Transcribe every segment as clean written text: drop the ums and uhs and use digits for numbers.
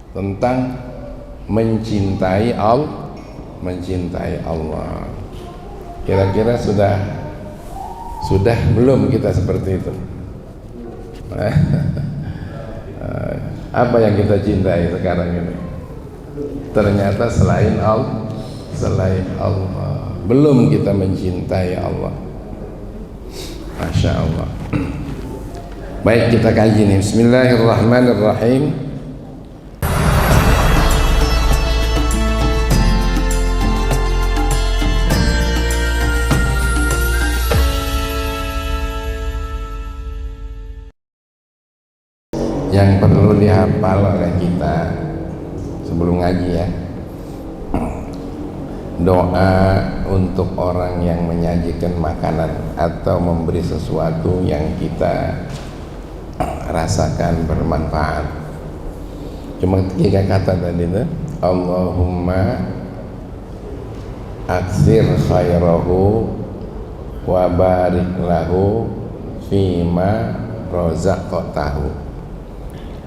tentang mencintai Allah, Kira-kira sudah belum kita seperti itu? Apa yang kita cintai sekarang ini? Ternyata selain Allah belum kita mencintai Allah. Masya Allah. Baik, kita kaji nih. Bismillahirrahmanirrahim. Yang perlu dihafal oleh kita sebelum ngaji ya, doa untuk orang yang menyajikan makanan atau memberi sesuatu yang kita rasakan bermanfaat. Cuma 3 kata tadi itu, Allahumma aksir khairahu wa barik lahu fima rozaqtahu.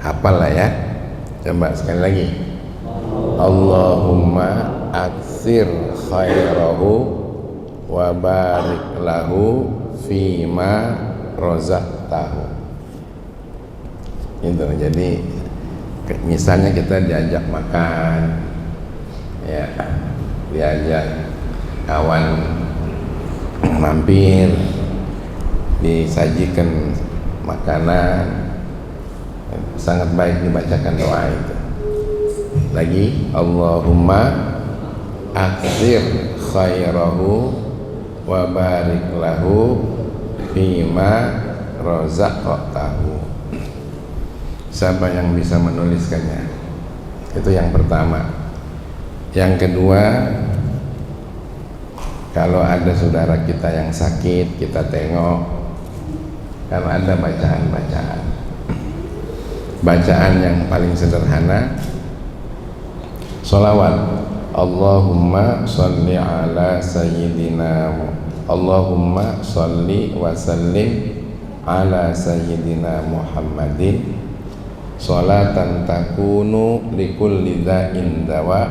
Hafal lah ya. Coba sekali lagi. Allahumma aksir khairahu wa barik lahu fima rozaqtahu. Itu. Jadi misalnya kita diajak makan, ya, diajak kawan mampir, disajikan makanan, sangat baik dibacakan doa itu. Lagi, Allahumma aksir khairahu wa barik lahu fima rozaqtahu. Siapa yang bisa menuliskannya? Itu yang pertama. Yang kedua, kalau ada saudara kita yang sakit, kita tengok, kalau ada bacaan yang paling sederhana, sholawat, Allahumma sholli ala sayyidina, Allahumma sholli wa sallim ala sayyidina Muhammadin sholatan takunu likulli da'in dawa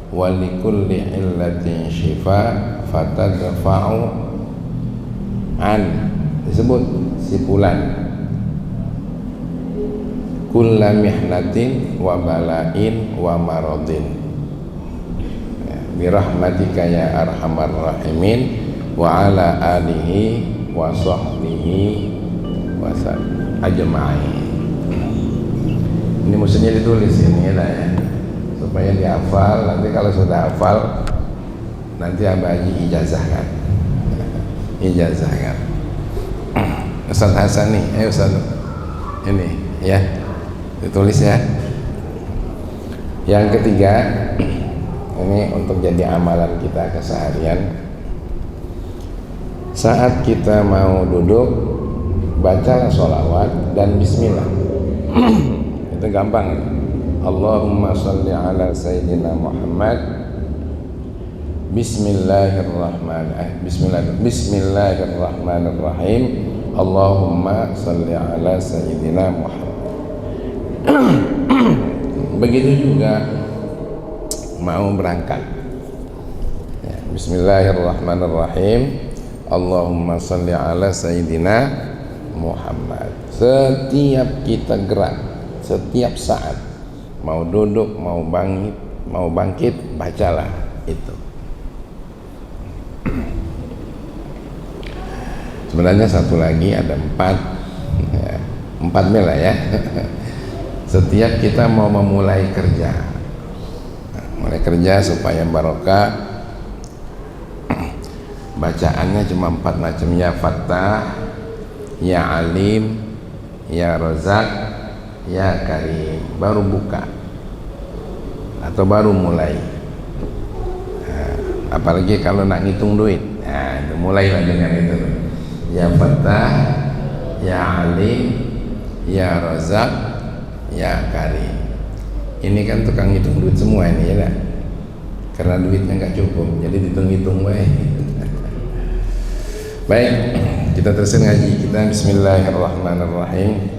wa likulli illatin shifa fatadfa'u an, disebut sipulan, kulla mihnatin wa bala'in wa maradin, birahmatika ya arhamar rahimin wa ala alihi wa sahbihi wa ajma'in. Ini mestinya ditulis ini ya, supaya dihafal. Nanti kalau sudah hafal, nanti Abah Haji ijazahkan. Ustaz Hasan nih, Ustaz ini ya, ditulis ya. Yang ketiga, ini untuk jadi amalan kita keseharian. Saat kita mau duduk, bacalah sholawat dan bismillah. Itu gampang. Allahumma sholli ala sayyidina Muhammad. Bismillahirrahmanirrahim. Allahumma sholli ala sayyidina Muhammad. Begitu juga mau berangkat ya, Bismillahirrahmanirrahim. Allahumma sholli ala sayyidina Muhammad. Setiap kita gerak, setiap saat, mau duduk, mau bangkit, bacalah itu. Sebenarnya satu lagi, ada 4 mil ya. Setiap kita mau memulai kerja, supaya barokah, bacaannya cuma 4 macam, ya Fattah, ya Alim, ya Razak, ya Karim. Baru buka atau baru mulai. Apalagi kalau nak ngitung duit, itu mulailah dengan itu. Ya Fattah, ya Alim, ya Razak, ya Karim. Ini kan tukang hitung duit semua ini ya, karena duitnya nggak cukup, jadi dihitung-hitung baik. Baik, kita terusin ngaji kita. Bismillahirrahmanirrahim.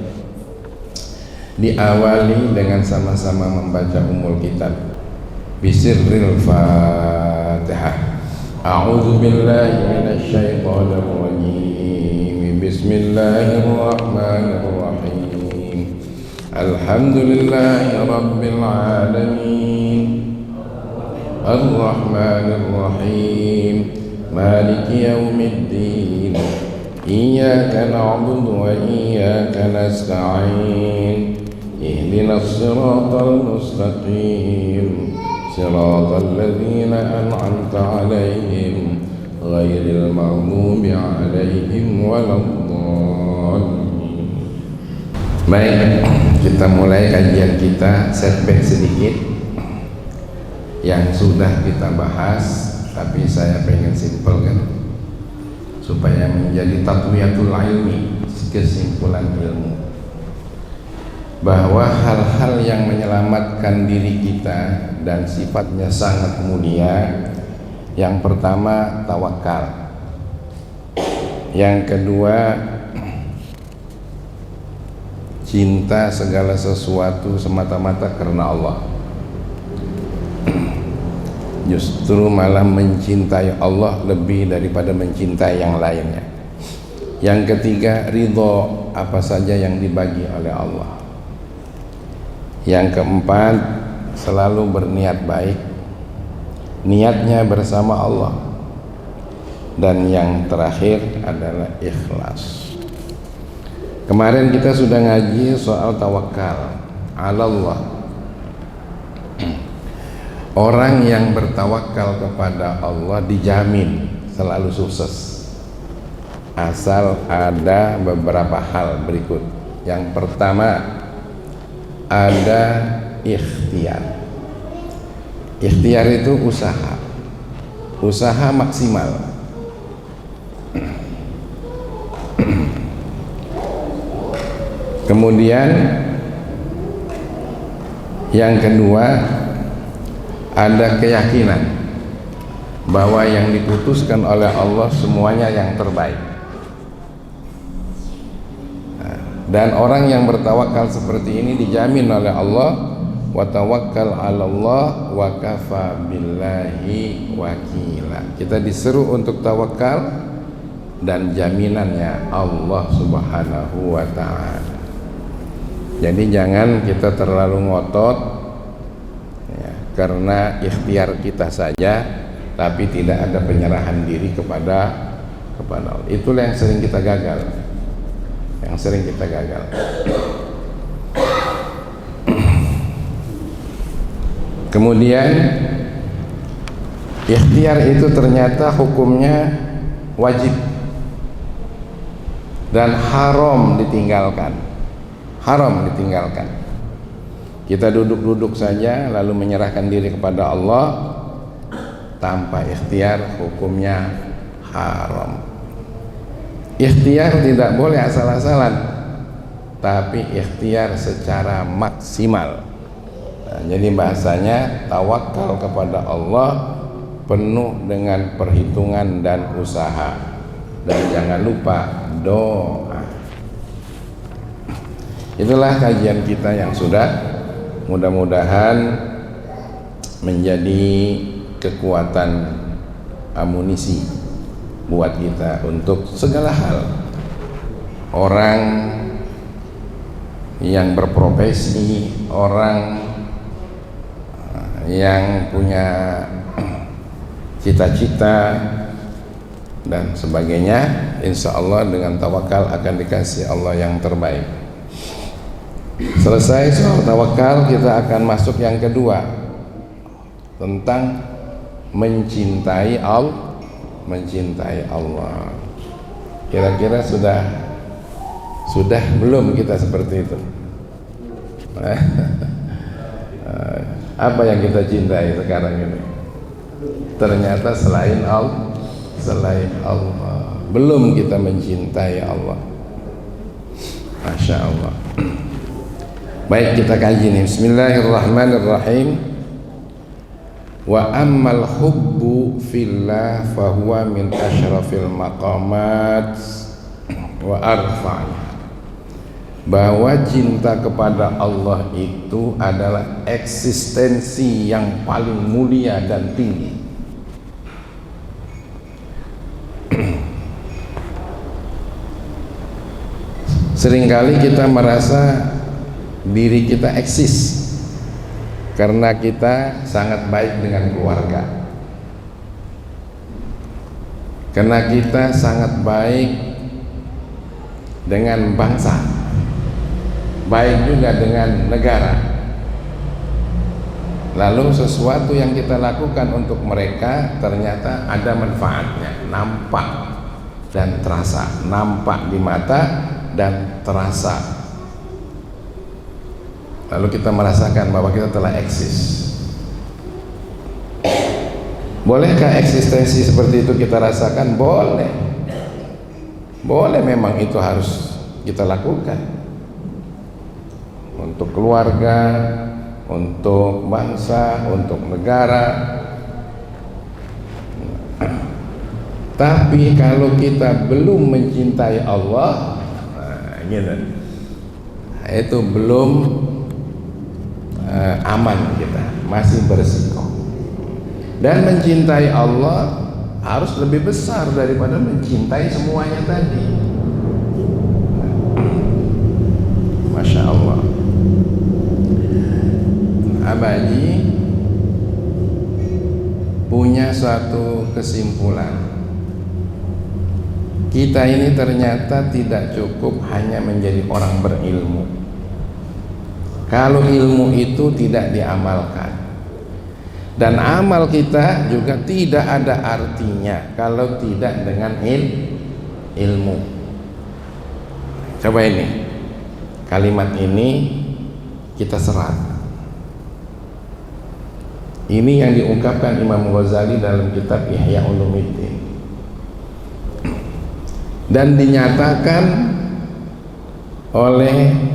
Diawali dengan sama-sama membaca Ummul Kitab. Bisirril Fatihah. A'udzu billahi minasy syaithanir rajim. Bismillahirrahmanirrahim. Alhamdulillahi rabbil alamin. Ar-Rahmanir Rahim. Maliki yaumiddin. Iyyaka na'budu wa iyyaka nasta'in. Ihdinas siratal mustaqim. Siratal ladzina an'amta 'alaihim ghairil maghdubi 'alaihim waladdallin. Baik, kita mulai kajian kita. Setback sedikit yang sudah kita bahas, tapi saya pengen simpelkan supaya menjadi tatwiyatul ilmi, kesimpulan ilmu, bahwa hal-hal yang menyelamatkan diri kita dan sifatnya sangat mulia. Yang pertama tawakal, yang kedua cinta segala sesuatu semata-mata karena Allah. Justru malah mencintai Allah lebih daripada mencintai yang lainnya. Yang ketiga ridho apa saja yang dibagi oleh Allah. Yang keempat, selalu berniat baik, niatnya bersama Allah. Dan yang terakhir adalah ikhlas. Kemarin kita sudah ngaji soal tawakal ala Allah. Orang yang bertawakal kepada Allah dijamin selalu sukses, asal ada beberapa hal berikut. Yang pertama, ada ikhtiar. Ikhtiar itu usaha maksimal. Kemudian yang kedua, ada keyakinan bahwa yang diputuskan oleh Allah semuanya yang terbaik. Dan orang yang bertawakal seperti ini dijamin oleh Allah, wa tawakkal 'ala Allah wa kafa billahi wakila. Kita disuruh untuk tawakal dan jaminannya Allah Subhanahu wa ta'ala. Jadi jangan kita terlalu ngotot ya, karena ikhtiar kita saja, tapi tidak ada penyerahan diri kepada Allah. Itulah yang sering kita gagal. Kemudian ikhtiar itu ternyata hukumnya wajib dan haram ditinggalkan. Kita duduk-duduk saja lalu menyerahkan diri kepada Allah tanpa ikhtiar, hukumnya haram. Ikhtiar tidak boleh asal-asalan, tapi ikhtiar secara maksimal. Nah, jadi bahasanya tawakal kepada Allah penuh dengan perhitungan dan usaha. Dan jangan lupa doa. Itulah kajian kita yang sudah, mudah-mudahan menjadi kekuatan amunisi buat kita untuk segala hal. Orang yang berprofesi, orang yang punya cita-cita dan sebagainya, insya Allah dengan tawakal akan dikasih Allah yang terbaik. Selesai soal tawakal, kita akan masuk yang kedua, tentang mencintai Allah. Kira-kira sudah belum kita seperti itu? Apa yang kita cintai sekarang ini? Ternyata selain Allah belum kita mencintai Allah. Masya Allah. Baik, kita kaji nih. Bismillahirrahmanirrahim. Wa ammal hubbu fillah fahuwa min asyrafil maqamat wa arfa'nya. bahwa cinta kepada Allah itu adalah eksistensi yang paling mulia dan tinggi. Seringkali kita merasa diri kita eksis karena kita sangat baik dengan keluarga, karena kita sangat baik dengan bangsa, baik juga dengan negara. Lalu sesuatu yang kita lakukan untuk mereka ternyata ada manfaatnya, nampak dan terasa, nampak di mata dan terasa. Lalu kita merasakan bahwa kita telah eksis. Bolehkah eksistensi seperti itu kita rasakan? Boleh. Boleh, memang itu harus kita lakukan untuk keluarga, untuk bangsa, untuk negara. Tapi kalau kita belum mencintai Allah, gitu, itu belum aman, kita masih berisiko. Dan mencintai Allah harus lebih besar daripada mencintai semuanya tadi. Masya Allah. Abaji punya suatu kesimpulan. Kita ini ternyata tidak cukup hanya menjadi orang berilmu kalau ilmu itu tidak diamalkan, dan amal kita juga tidak ada artinya kalau tidak dengan ilmu. Coba ini, kalimat ini kita serap. Ini yang diungkapkan Imam Ghazali dalam kitab Ihya Ulumuddin, dan dinyatakan oleh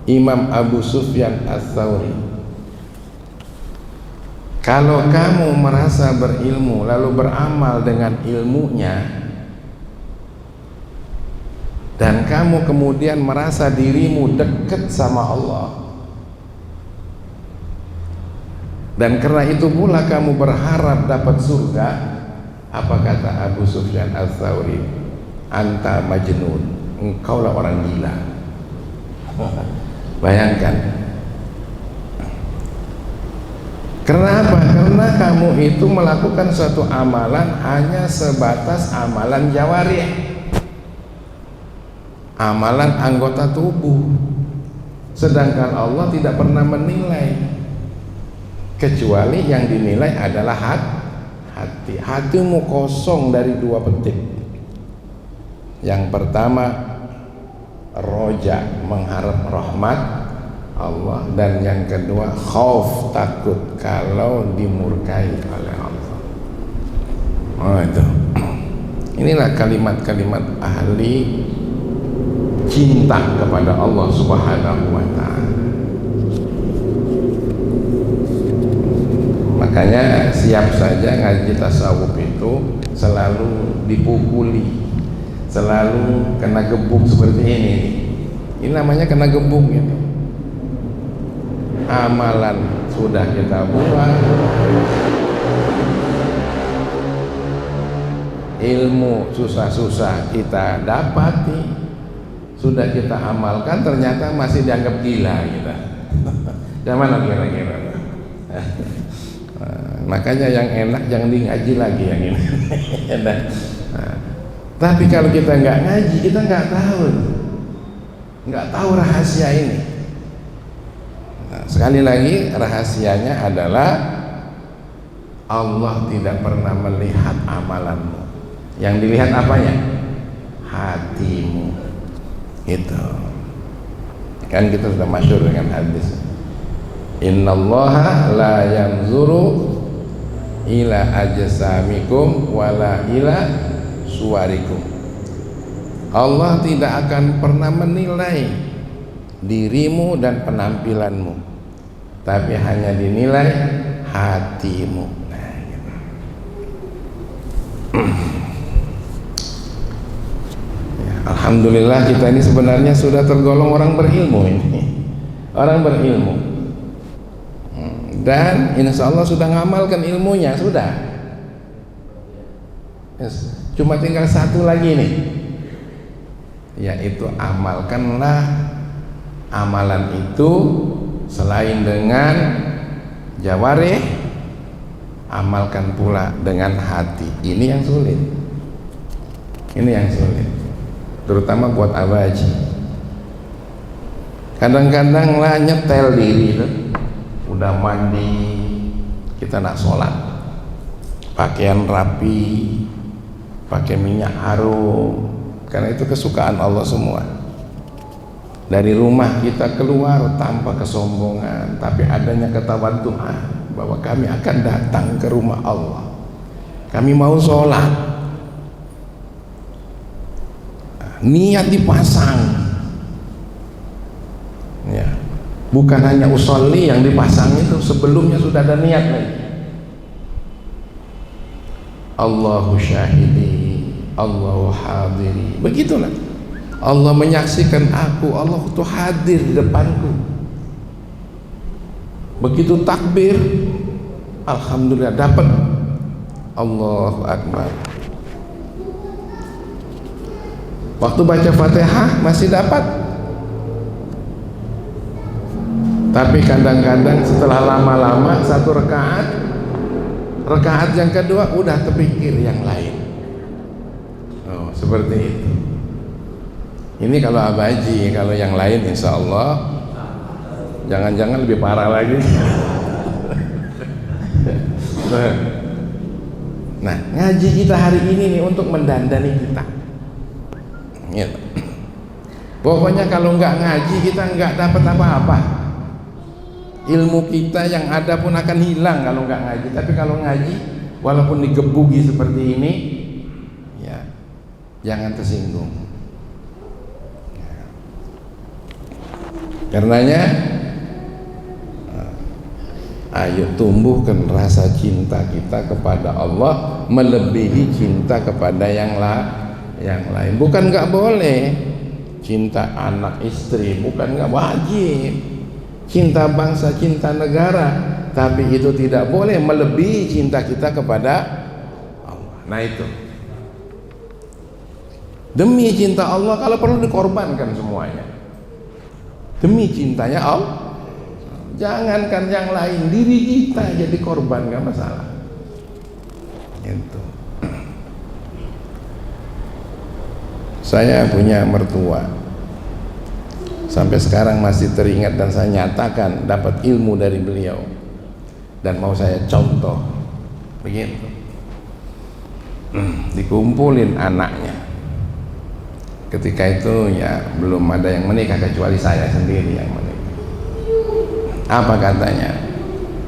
Imam Abu Sufyan Ats-Tsauri. Kalau kamu merasa berilmu lalu beramal dengan ilmunya, dan kamu kemudian merasa dirimu dekat sama Allah, dan karena itu pula kamu berharap dapat surga, apa kata Abu Sufyan Ats-Tsauri? Anta majnun, engkaulah orang gila. Bayangkan. Kenapa? Karena kamu itu melakukan suatu amalan hanya sebatas amalan jawarih, amalan anggota tubuh, sedangkan Allah tidak pernah menilai, kecuali yang dinilai adalah hati. Hatimu kosong dari dua petik. Yang pertama, roja, mengharap rahmat Allah, dan yang kedua khauf, takut kalau dimurkai oleh Allah. Oh, itu. Inilah kalimat-kalimat ahli cinta kepada Allah Subhanahu wa ta'ala. Makanya siap saja ngaji tasawuf itu selalu dipukuli, selalu kena gebuk seperti ini. Ini namanya kena gebuk gitu. Amalan sudah kita buat, ilmu susah-susah kita dapati, sudah kita amalkan, ternyata masih dianggap gila kita. Gimana kira-kira? Makanya yang enak jangan di ngaji lagi yang ini. Tapi kalau kita nggak ngaji, kita nggak tahu rahasia ini. Nah, sekali lagi rahasianya adalah Allah tidak pernah melihat amalanmu. Yang dilihat apanya? Hatimu. Itu. Kan kita sudah masyhur dengan hadis. Innallaha la yanzuru ila ajsamikum wala ila suwarikum. Allah tidak akan pernah menilai dirimu dan penampilanmu, tapi hanya dinilai hatimu. Nah, gitu. Alhamdulillah kita ini sebenarnya sudah tergolong orang berilmu ini, orang berilmu, dan insya Allah sudah ngamalkan ilmunya sudah. Cuma tinggal satu lagi nih, yaitu amalkanlah amalan itu selain dengan jawarih, amalkan pula dengan hati. Ini yang sulit, ini yang sulit, terutama buat abaji. Kadang-kadang lah nyetel diri tuh, udah mandi kita nak sholat, pakaian rapi, pakai minyak harum, karena itu kesukaan Allah semua. Dari rumah kita keluar tanpa kesombongan, tapi adanya ketawaduan bahwa kami akan datang ke rumah Allah, kami mau sholat, niat dipasang ya, bukan hanya usolli yang dipasang itu, sebelumnya sudah ada niat lagi. Allahu syahidi, Allahu hadiri, begitulah. Allah menyaksikan aku, Allah itu hadir di depanku. Begitu takbir, alhamdulillah dapat. Allahu akbar. Waktu baca Fatihah masih dapat, tapi kadang-kadang setelah lama-lama satu rakaat yang kedua udah terpikir yang lain. Oh, seperti itu. Ini kalau abaji, kalau yang lain insya Allah jangan-jangan lebih parah lagi. Nah, ngaji kita hari ini nih untuk mendandani kita. Gitu. Pokoknya kalau nggak ngaji kita nggak dapat apa-apa. Ilmu kita yang ada pun akan hilang kalau nggak ngaji. Tapi kalau ngaji, walaupun digebuki seperti ini, ya jangan tersinggung. Karenanya, ayo tumbuhkan rasa cinta kita kepada Allah melebihi cinta kepada yang lain. Bukan nggak boleh cinta anak istri, bukan nggak wajib. Cinta bangsa, cinta negara, tapi itu tidak boleh melebihi cinta kita kepada Allah. Nah itu, demi cinta Allah kalau perlu dikorbankan semuanya. Demi cintanya Allah, jangankan yang lain, diri kita jadi korban, gak masalah. Itu. Saya punya mertua, sampai sekarang masih teringat dan saya nyatakan dapat ilmu dari beliau dan mau saya contoh. Begitu. Dikumpulin anaknya. Ketika itu ya belum ada yang menikah kecuali saya sendiri yang menikah. Apa katanya?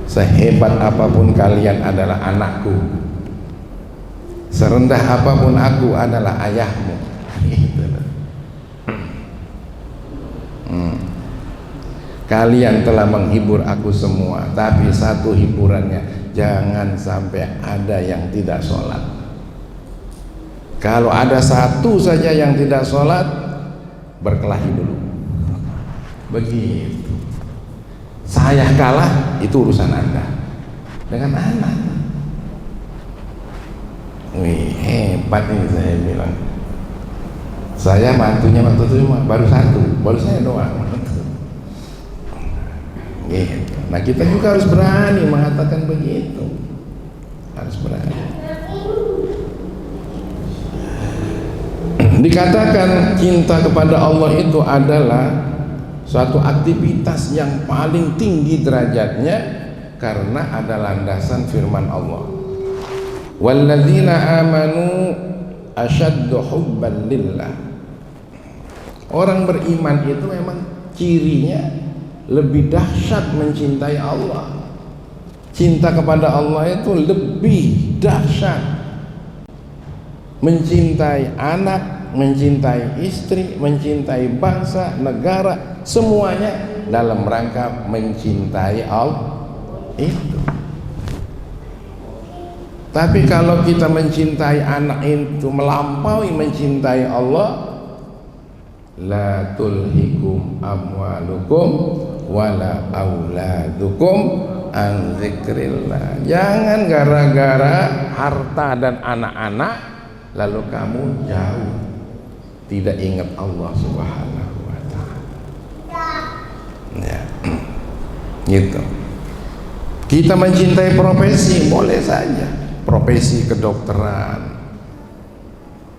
Sehebat apapun kalian adalah anakku, serendah apapun aku adalah ayahmu. Kalian telah menghibur aku semua, tapi satu hiburannya, jangan sampai ada yang tidak sholat. Kalau ada satu saja yang tidak sholat, berkelahi dulu. Begitu. Saya kalah, itu urusan Anda dengan anak. Wih, hebat ini saya bilang. Saya mantunya waktu itu baru satu, baru saya doang. Gitu. Nah kita juga harus berani mengatakan begitu, harus berani. Dikatakan cinta kepada Allah itu adalah suatu aktivitas yang paling tinggi derajatnya karena ada landasan firman Allah. Walladzina amanu asyaddu hubban lillah. Orang beriman itu memang cirinya lebih dahsyat mencintai Allah. Cinta kepada Allah itu lebih dahsyat. Mencintai anak, mencintai istri, mencintai bangsa, negara, semuanya dalam rangka mencintai Allah itu. Tapi kalau kita mencintai anak itu melampaui mencintai Allah, la tulhikum amwalukum wala auladukum an dzikrillah. Jangan gara-gara harta dan anak-anak lalu kamu jauh, tidak ingat Allah Subhanahu wa ta'ala. Ya. Gitu. Kita mencintai profesi boleh saja, profesi kedokteran,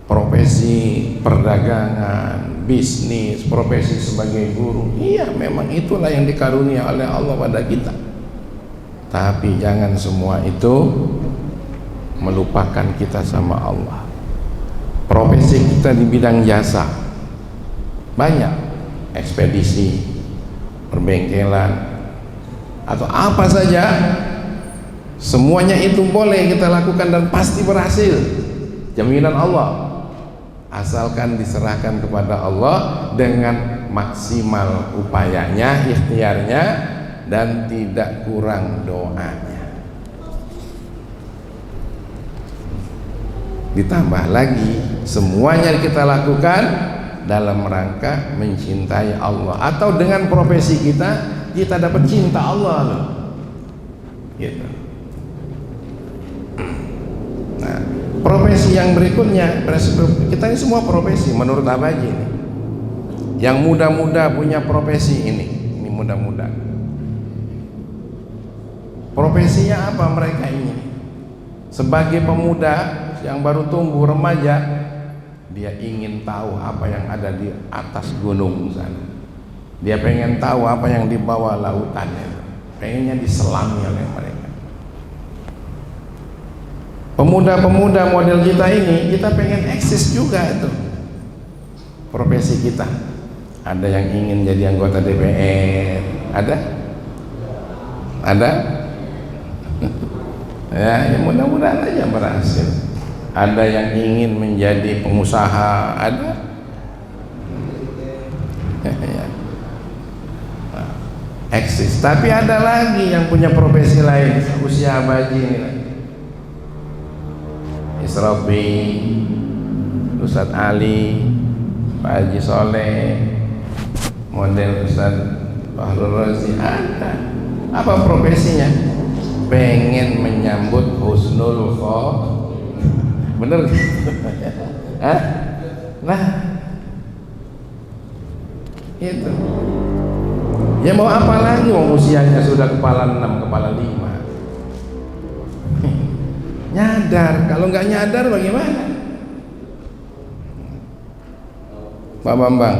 profesi perdagangan, bisnis, profesi sebagai guru. Iya, memang itulah yang dikarunia oleh Allah pada kita. Tapi jangan semua itu melupakan kita sama Allah. Profesi kita di bidang jasa banyak, ekspedisi, perbengkelan, atau apa saja, semuanya itu boleh kita lakukan dan pasti berhasil, jaminan Allah, asalkan diserahkan kepada Allah dengan maksimal upayanya, ikhtiarnya, dan tidak kurang doanya. Ditambah lagi, semuanya kita lakukan dalam rangka mencintai Allah, atau dengan profesi kita dapat cinta Allah loh. Gitu. Nah, profesi yang berikutnya, kita ini semua profesi menurut Abaji ini. Yang muda-muda punya profesi ini muda-muda. Profesinya apa mereka ini? Sebagai pemuda yang baru tumbuh remaja, dia ingin tahu apa yang ada di atas gunung sana. Dia pengen tahu apa yang di bawah lautannya. Pengennya diselami oleh mereka. Pemuda-pemuda model kita ini, kita pengen eksis juga itu profesi kita. Ada yang ingin jadi anggota DPR, ada? Ya mudah-mudahan aja berhasil. Ada yang ingin menjadi pengusaha, ada? Ya. Nah, eksis. Tapi ada lagi yang punya profesi lain, usia Abaji ini. Isrobi, Ustadz Ali, Pak Haji Soleh, model Ustadz Fahrul Razi, ada. Apa profesinya? Pengen menyambut husnul khotimah. Bener gitu? Hah? Nah, itu. Ya mau apa lagi? Mau usianya sudah kepala 6, kepala 5. Nyadar. Kalau nggak nyadar bagaimana? Pak Bambang,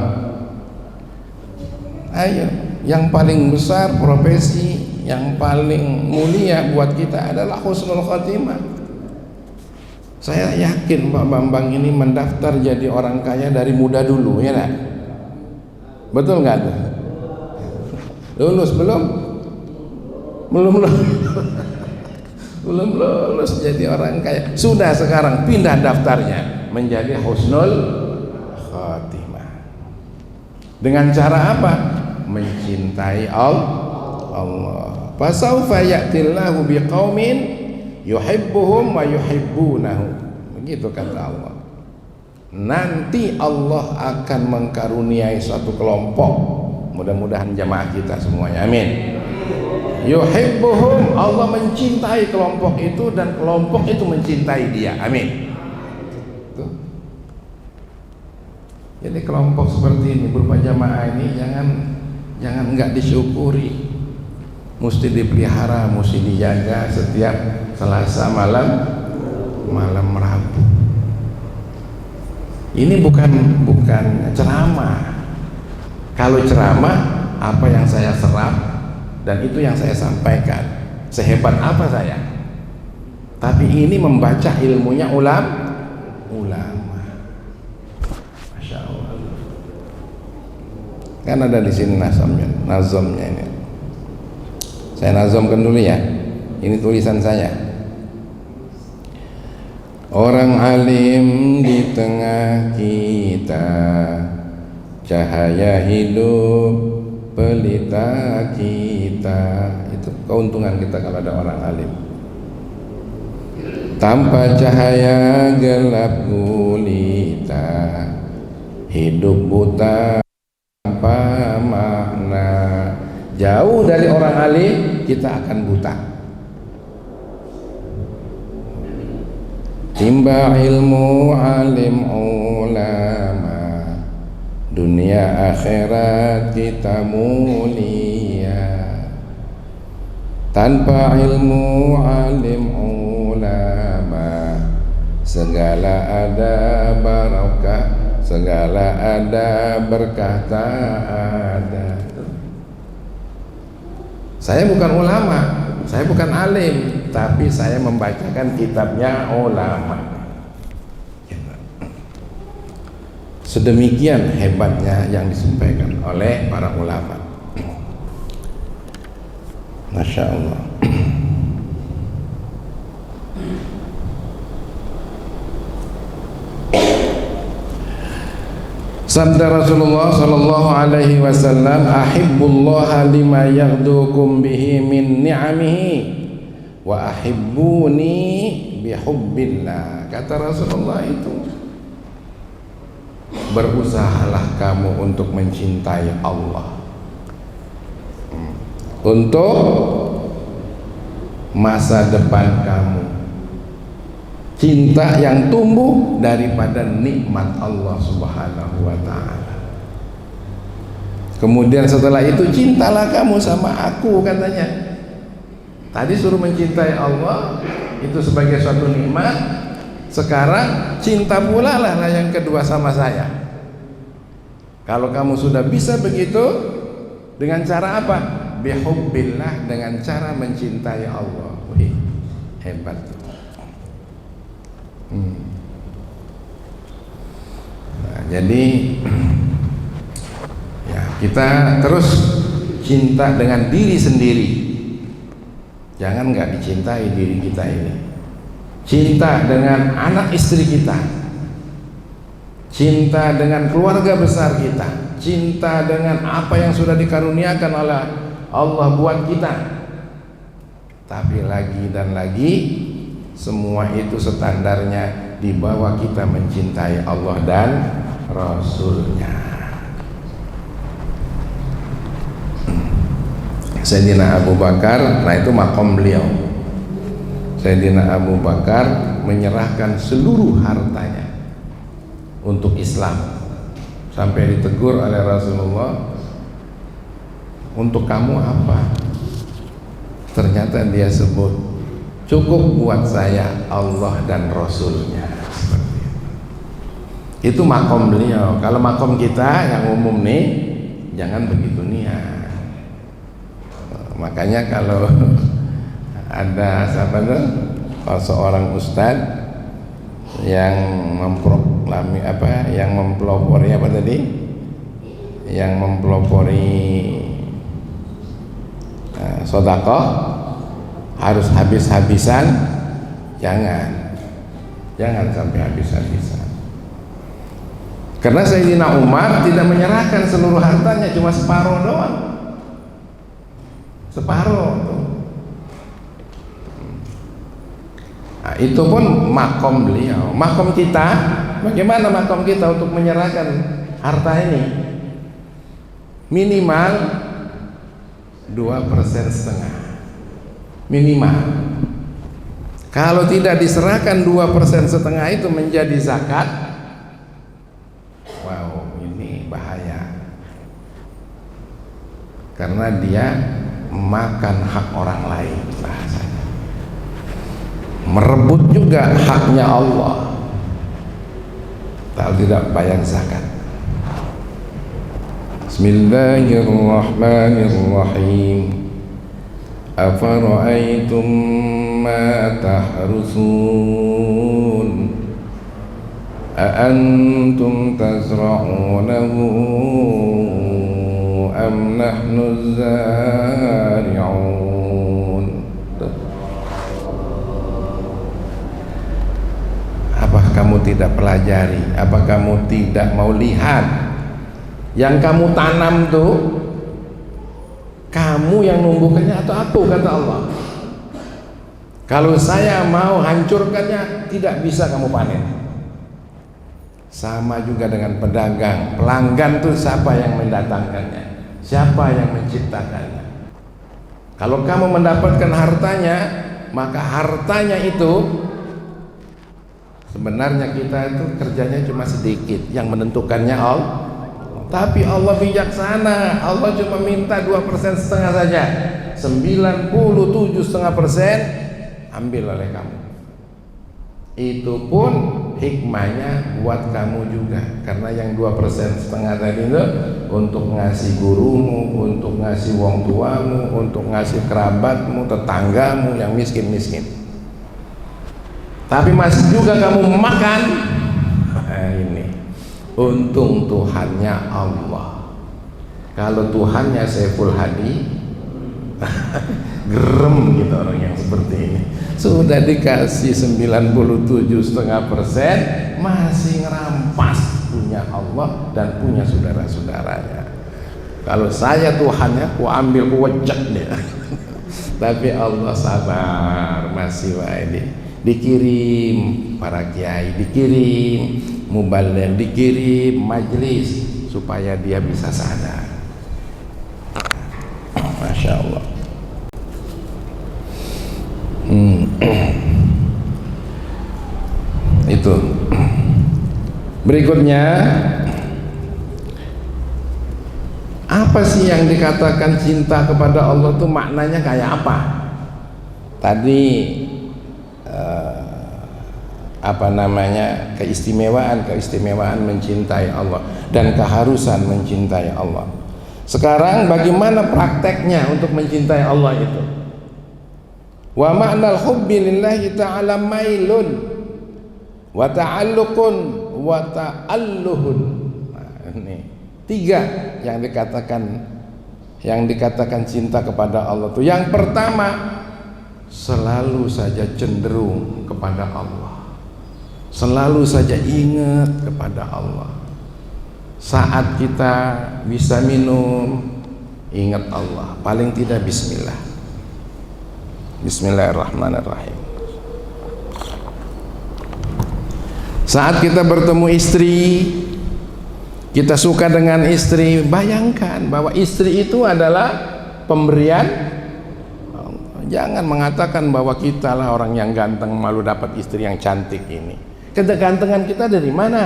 ayo. Yang paling besar profesi yang paling mulia buat kita adalah husnul khotimah. Saya yakin Pak Bambang ini mendaftar jadi orang kaya dari muda dulu, ya kan? Betul nggak tuh? Lulus belum? Belum lulus jadi orang kaya. Sudah sekarang pindah daftarnya menjadi husnul khotimah. Dengan cara apa? Mencintai Allah. Fasaufa ya'tillahu biqaumin yuhibbuhum wa yuhibbunahu. Begitu kata Allah. Nanti Allah akan mengkaruniai suatu kelompok. Mudah-mudahan jamaah kita semuanya, amin. Yuhibbuhum, Allah mencintai kelompok itu dan kelompok itu mencintai dia, amin. Tuh. Jadi kelompok seperti ini berupa jamaah ini jangan enggak disyukuri. Mesti dipelihara, mesti dijaga setiap Selasa malam Rabu. Ini bukan ceramah. Kalau ceramah, apa yang saya serap dan itu yang saya sampaikan. Sehebat apa saya? Tapi ini membaca ilmunya ulama. Masya Allah. Kan ada di sini nazamnya ini. Saya nazamkan dulu ya. Ini tulisan saya. Orang alim di tengah kita, cahaya hidup pelita kita. Itu keuntungan kita kalau ada orang alim. Tanpa cahaya gelap gulita, hidup buta tanpa makna. Jauh dari orang alim kita akan buta. Timba ilmu alim ulama, dunia akhirat kita mulia. Tanpa ilmu alim ulama, segala ada barakah, segala ada berkah tak ada. Saya bukan ulama, saya bukan alim, tapi saya membacakan kitabnya ulama. Sedemikian hebatnya yang disampaikan oleh para ulama. Masya Allah. Sabda Rasulullah sallallahu alaihi wasallam, ahibbullaha lima yaghdukum bihi min ni'amihi wa ahibbuni bihubbillah. Kata Rasulullah itu, berusahalah kamu untuk mencintai Allah, untuk masa depan kamu, cinta yang tumbuh daripada nikmat Allah subhanahu wa ta'ala. Kemudian setelah itu cintalah kamu sama aku, katanya. Tadi suruh mencintai Allah itu sebagai suatu nikmat, sekarang cinta pula lah yang kedua sama saya. Kalau kamu sudah bisa begitu, dengan cara apa? Bihubbillah, dengan cara mencintai Allah. Wih, hebat. Nah, jadi ya, kita terus cinta dengan diri sendiri. Jangan nggak dicintai diri kita ini. Cinta dengan anak istri kita, cinta dengan keluarga besar kita, cinta dengan apa yang sudah dikaruniakan oleh Allah buat kita. Tapi lagi dan lagi, semua itu standarnya di bawah kita mencintai Allah dan Rasulnya. Sayyidina Abu Bakar, nah itu makom beliau. Sayyidina Abu Bakar menyerahkan seluruh hartanya untuk Islam, sampai ditegur oleh Rasulullah, untuk kamu apa? Ternyata dia sebut, cukup buat saya Allah dan Rasulnya. Itu makom beliau. Kalau makom kita yang umum nih, jangan begitu niat. Makanya kalau ada seorang ustadz yang memproklami yang mempelopori yang mempelopori sedekah harus habis-habisan, jangan sampai habis-habisan. Karena Sayyidina Umar tidak menyerahkan seluruh hartanya, cuma separuh doang. Separuh tuh. Nah, itu pun makom beliau. Makom kita, bagaimana makom kita untuk menyerahkan harta ini? Minimal 2,5%. Minimal. Kalau tidak diserahkan 2,5% itu menjadi zakat, wow, ini bahaya. Karena dia makan hak orang lain, bahasanya. Merebut juga haknya Allah. Kalau tidak bayar zakat. Bismillahirrahmanirrahim. Afara'aytum ma tahrusun, أأنتم تزرعونه أم نحن الزارعون. Apa kamu tidak pelajari? Apa kamu tidak mau lihat? Yang kamu tanam tuh, kamu yang numbuhkannya atau aku, kata Allah. Kalau saya mau hancurkannya, tidak bisa kamu panen. Sama juga dengan pedagang. Pelanggan tuh siapa yang mendatangkannya? Siapa yang menciptakannya? Kalau kamu mendapatkan hartanya, maka hartanya itu sebenarnya kita itu kerjanya cuma sedikit, yang menentukannya Allah. Tapi Allah bijaksana. Allah cuma minta 2% setengah saja. 97,5% ambil oleh kamu. Itu pun hikmahnya buat kamu juga, karena yang 2,5% tadi itu untuk ngasih gurumu, untuk ngasih wong tuamu, untuk ngasih kerabatmu, tetanggamu yang miskin-miskin. Tapi masih juga kamu makan. Nah, ini untung Tuhannya Allah. Kalau Tuhannya Saiful Hadi gerem gitu orang yang seperti ini. Sudah dikasih 97,5%, masih ngerampas punya Allah dan punya saudara-saudaranya. Kalau saya Tuhannya, ku ambil, ku wecek dia. Tapi Allah sabar, masih ini dikirim para kiai, dikirim muballigh, dikirim majelis supaya dia bisa sadar. Masya Allah. Itu. Berikutnya, apa sih yang dikatakan cinta kepada Allah itu maknanya kayak apa? Tadi keistimewaan mencintai Allah dan keharusan mencintai Allah. Sekarang bagaimana prakteknya untuk mencintai Allah itu? Wa ma'nal hubbi lillahi ta'ala mailun wa ta'alluqun wa ta'alluhun. Nah, ini 3 yang dikatakan cinta kepada Allah itu. Yang pertama, selalu saja cenderung kepada Allah, selalu saja ingat kepada Allah. Saat kita bisa minum, ingat Allah, paling tidak bismillah. Bismillahirrahmanirrahim. Saat kita bertemu istri, kita suka dengan istri, bayangkan bahwa istri itu adalah pemberian. Jangan mengatakan bahwa kita lah orang yang ganteng, malu dapat istri yang cantik ini. Kegantengan kita dari mana?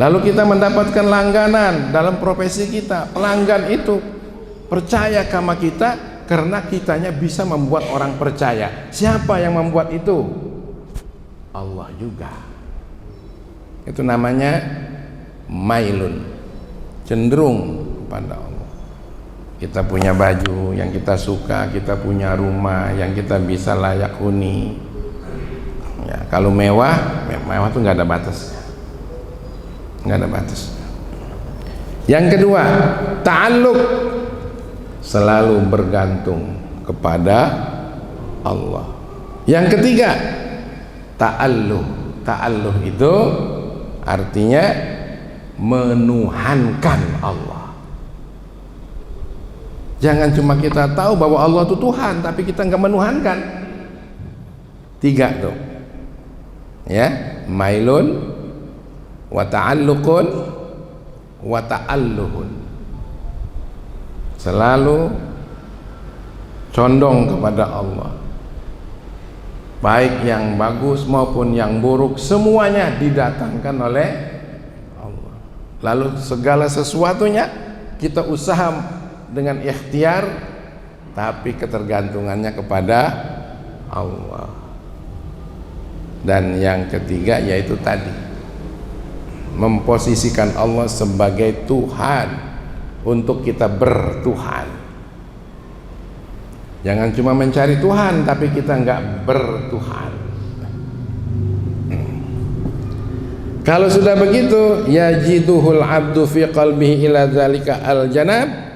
Lalu kita mendapatkan langganan dalam profesi kita. Pelanggan itu percaya sama kita karena kitanya bisa membuat orang percaya. Siapa yang membuat itu? Allah juga. Itu namanya mailun, cenderung kepada Allah. Kita punya baju yang kita suka, kita punya rumah yang kita bisa layak huni. Ya, kalau mewah tuh nggak ada batas, nggak ada batas. Yang kedua, ta'alluq, selalu bergantung kepada Allah. Yang ketiga, ta'alluh. Ta'alluh itu artinya menuhankan Allah. Jangan cuma kita tahu bahwa Allah itu Tuhan, tapi kita nggak menuhankan. 3 tuh, ya, mailun, wa ta'alluqun, wa ta'alluhun. Selalu condong kepada Allah, baik yang bagus maupun yang buruk, semuanya didatangkan oleh Allah. Lalu segala sesuatunya kita usaha dengan ikhtiar, tapi ketergantungannya kepada Allah. Dan yang ketiga yaitu tadi, memposisikan Allah sebagai Tuhan untuk kita bertuhan. Jangan cuma mencari Tuhan tapi kita enggak bertuhan. Kalau sudah begitu, yajiduhul abdu fi qalbihi ila dzalika al-janab,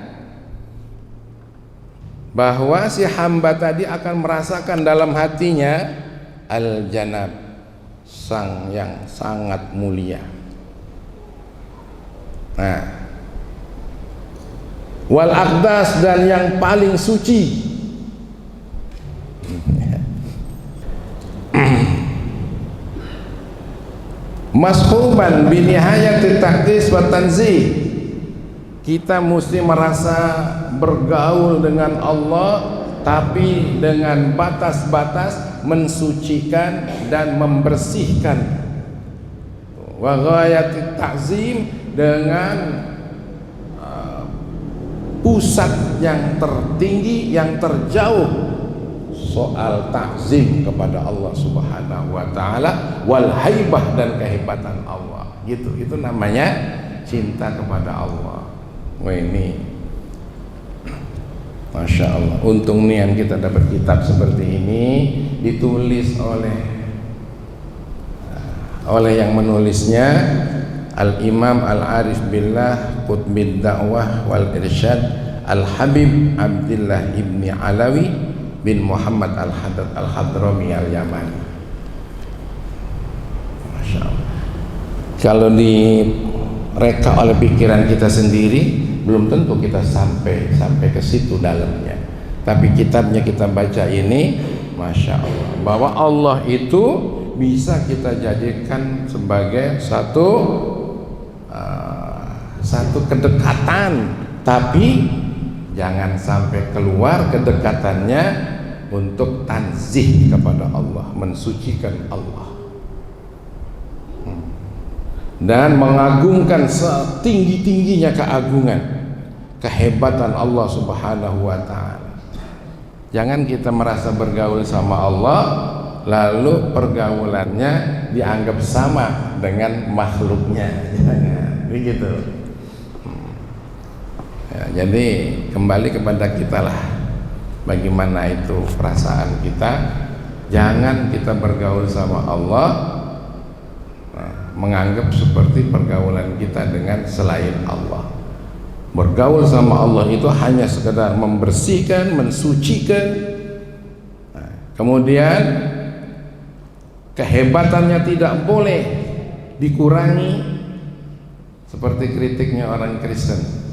bahwa si hamba tadi akan merasakan dalam hatinya al-janab, sang yang sangat mulia. Nah, wal aqdas, dan yang paling suci. mashuban bi nihayati taqdis wa tanzih. Kita mesti merasa bergaul dengan Allah tapi dengan batas-batas mensucikan dan membersihkan. Wa ghayati ta'zim, dengan pusat yang tertinggi, yang terjauh soal takzim kepada Allah Subhanahu wa taala, wal haibah, dan kehebatan Allah. Gitu. Itu namanya cinta kepada Allah. Wah, ini Masya Allah, untung nih yang kita dapat kitab seperti ini, ditulis oleh yang menulisnya Al-Imam Al-Arif Billah Qutbid Da'wah wal Irsyad Al-Habib Abdullah Ibni Alawi bin Muhammad Al-Haddad Al-Hadrami Al-Yamani. Masya Allah, kalau direka oleh pikiran kita sendiri belum tentu kita sampai ke situ dalamnya. Tapi kitabnya kita baca ini, Masya Allah, bahwa Allah itu bisa kita jadikan sebagai satu kedekatan, tapi jangan sampai keluar kedekatannya untuk tanzih kepada Allah, mensucikan Allah, dan mengagungkan setinggi-tingginya keagungan, kehebatan Allah Subhanahu wa ta'ala. Jangan kita merasa bergaul sama Allah lalu pergaulannya dianggap sama dengan makhluknya. Jangan begitu. Ya, jadi kembali kepada kita lah, bagaimana itu perasaan kita. Jangan kita bergaul sama Allah menganggap seperti pergaulan kita dengan selain Allah. Bergaul sama Allah itu hanya sekedar membersihkan, mensucikan. Kemudian kehebatannya tidak boleh dikurangi, seperti kritiknya orang Kristen.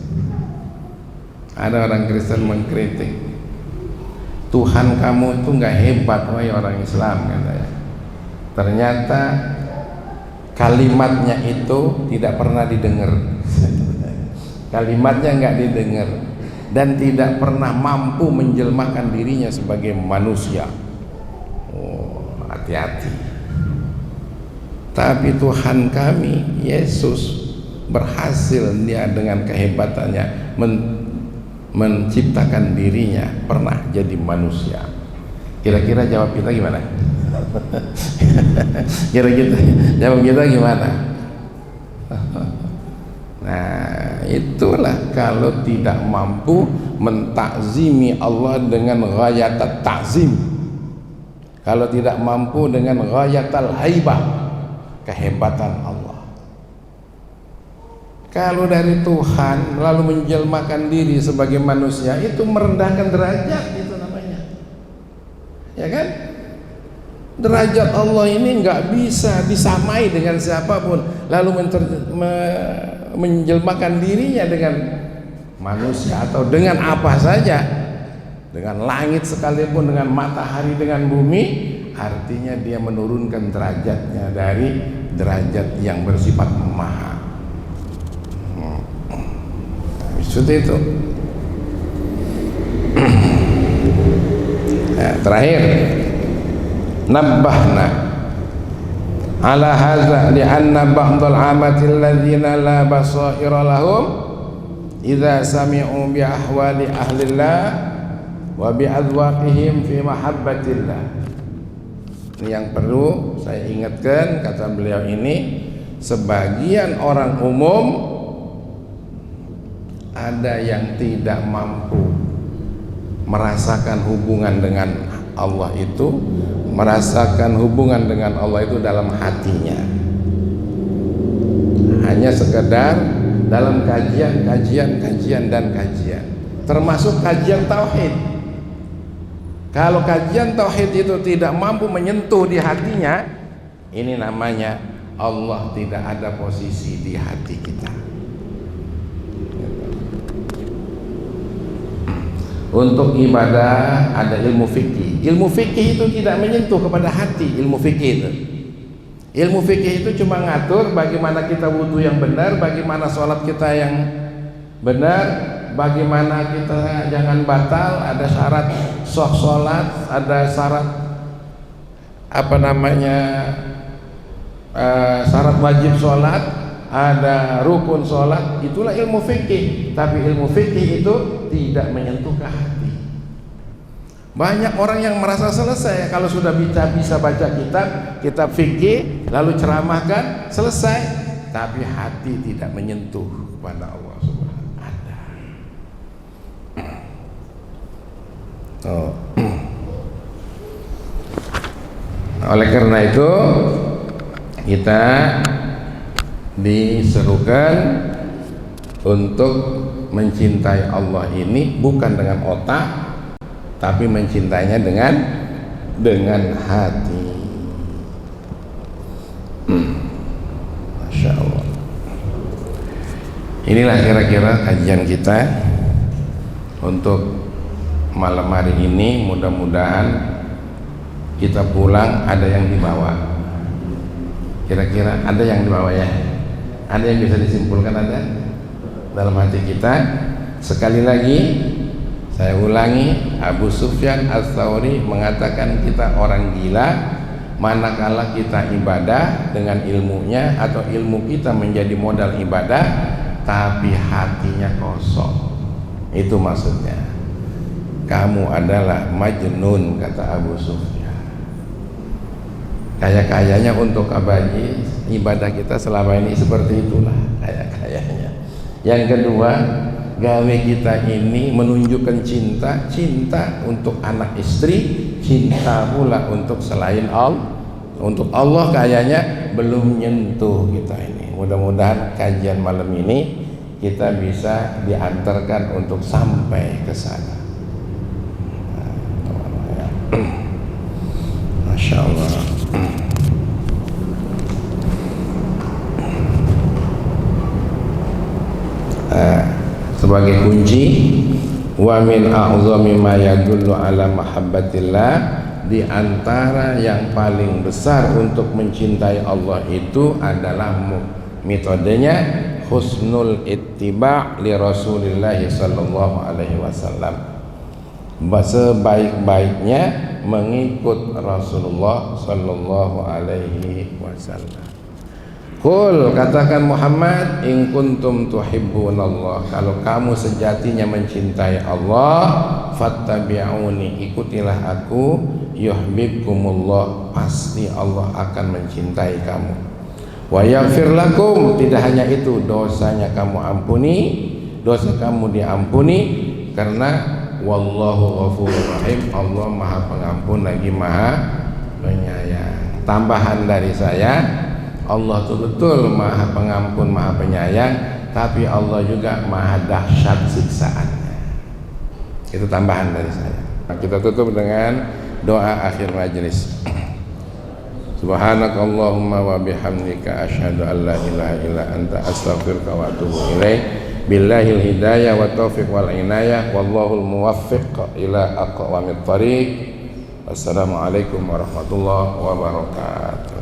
Ada orang Kristen mengkritik, Tuhan kamu itu nggak hebat, wahai orang Islam, katanya. Ternyata kalimatnya itu tidak pernah didengar. Kalimatnya nggak didengar dan tidak pernah mampu menjelmakan dirinya sebagai manusia. Oh, hati-hati. Tapi Tuhan kami, Yesus, berhasil dia dengan kehebatannya menciptakan dirinya, pernah jadi manusia. Kira-kira jawab kita gimana? Kira-kira jawab kita gimana? Nah, itulah kalau tidak mampu mentakzimi Allah dengan ghayatat ta'zim, kalau tidak mampu dengan ghayatal haibah, kehebatan Allah. Kalau dari Tuhan lalu menjelmakan diri sebagai manusia, itu merendahkan derajat, itu namanya, ya kan? Derajat Allah ini nggak bisa disamai dengan siapapun, lalu menjelmakan dirinya dengan manusia atau dengan apa saja, dengan langit sekalipun, dengan matahari, dengan bumi, artinya dia menurunkan derajatnya dari derajat yang bersifat maha. Seperti itu. Nah, terakhir, nabbahna ala hadza li'anna ba'dal 'amati alladziina la basaira lahum idza sami'u bi ahwali ahlillah wa bi adwaqihim fi mahabbatillah. Ini yang perlu saya ingatkan, kata beliau ini, sebagian orang umum ada yang tidak mampu merasakan hubungan dengan Allah itu, merasakan hubungan dengan Allah itu dalam hatinya, hanya sekedar dalam kajian, termasuk kajian tauhid. Kalau kajian tauhid itu tidak mampu menyentuh di hatinya, ini namanya Allah tidak ada posisi di hati kita. Untuk ibadah ada ilmu fikih. Ilmu fikih itu tidak menyentuh kepada hati. Ilmu fikih itu, Ilmu fikih itu cuma ngatur bagaimana kita wudhu yang benar, bagaimana sholat kita yang benar, bagaimana kita jangan batal, ada syarat sah sholat, ada syarat syarat wajib sholat, ada rukun sholat. Itulah ilmu fikih. Tapi ilmu fikih itu tidak menyentuh ke hati. Banyak orang yang merasa selesai kalau sudah bisa baca kitab fikih, lalu ceramahkan, selesai, tapi hati tidak menyentuh kepada Allah Subhanahu wa ta'ala. Oleh karena itu kita diserukan untuk mencintai Allah ini bukan dengan otak, tapi mencintainya dengan hati. Masya Allah. Inilah kira-kira kajian kita untuk malam hari ini. Mudah-mudahan kita pulang ada yang dibawa. Kira-kira ada yang dibawa ya? Ada yang bisa disimpulkan ada dalam hati kita. Sekali lagi saya ulangi, Abu Sufyan Ats-Tsauri mengatakan kita orang gila manakala kita ibadah dengan ilmunya atau ilmu kita menjadi modal ibadah tapi hatinya kosong. Itu maksudnya. Kamu adalah majnun, kata Abu Sufyan. Kaya-kayanya untuk abadi ibadah kita selama ini seperti itulah kaya-kayanya. Yang kedua, gawe kita ini menunjukkan cinta untuk anak istri, cinta pula untuk selain Allah. Untuk Allah kayaknya belum nyentuh kita ini. Mudah-mudahan kajian malam ini kita bisa diantarkan untuk sampai ke sana. Masya Allah. Sebagai kunci, wa min a'zami ma yadullu ala mahabbatillah, di antara yang paling besar untuk mencintai Allah itu adalah metodenya husnul ittiba' li Rasulillah sallallahu alaihi wasallam. Sebaik-baiknya mengikut Rasulullah sallallahu alaihi wasallam. Qul, katakan Muhammad, in kuntum tuhibbunallah, kalau kamu sejatinya mencintai Allah, fattabi'uni, ikutilah aku, yuhibbukumullah, pasti Allah akan mencintai kamu. Wa yaghfir lakum, tidak hanya itu, dosanya kamu ampuni, dosa kamu diampuni, karena wallahu ghafurur rahim, Allah Maha Pengampun lagi Maha Penyayang. Tambahan dari saya, Allah itu betul Maha Pengampun, Maha Penyayang, tapi Allah juga Maha dahsyat siksaannya. Itu tambahan dari saya. Nah, kita tutup dengan doa akhir majlis. Subhanakallahumma wa bihamdika asyhadu an la ilaha illa anta astaghfiruka wa atubu ilaik. Billahil hidayah wa taufiq wal inayah, wallahul muwaffiq ila aqwamit thariq. Wassalamualaikum warahmatullahi wabarakatuh.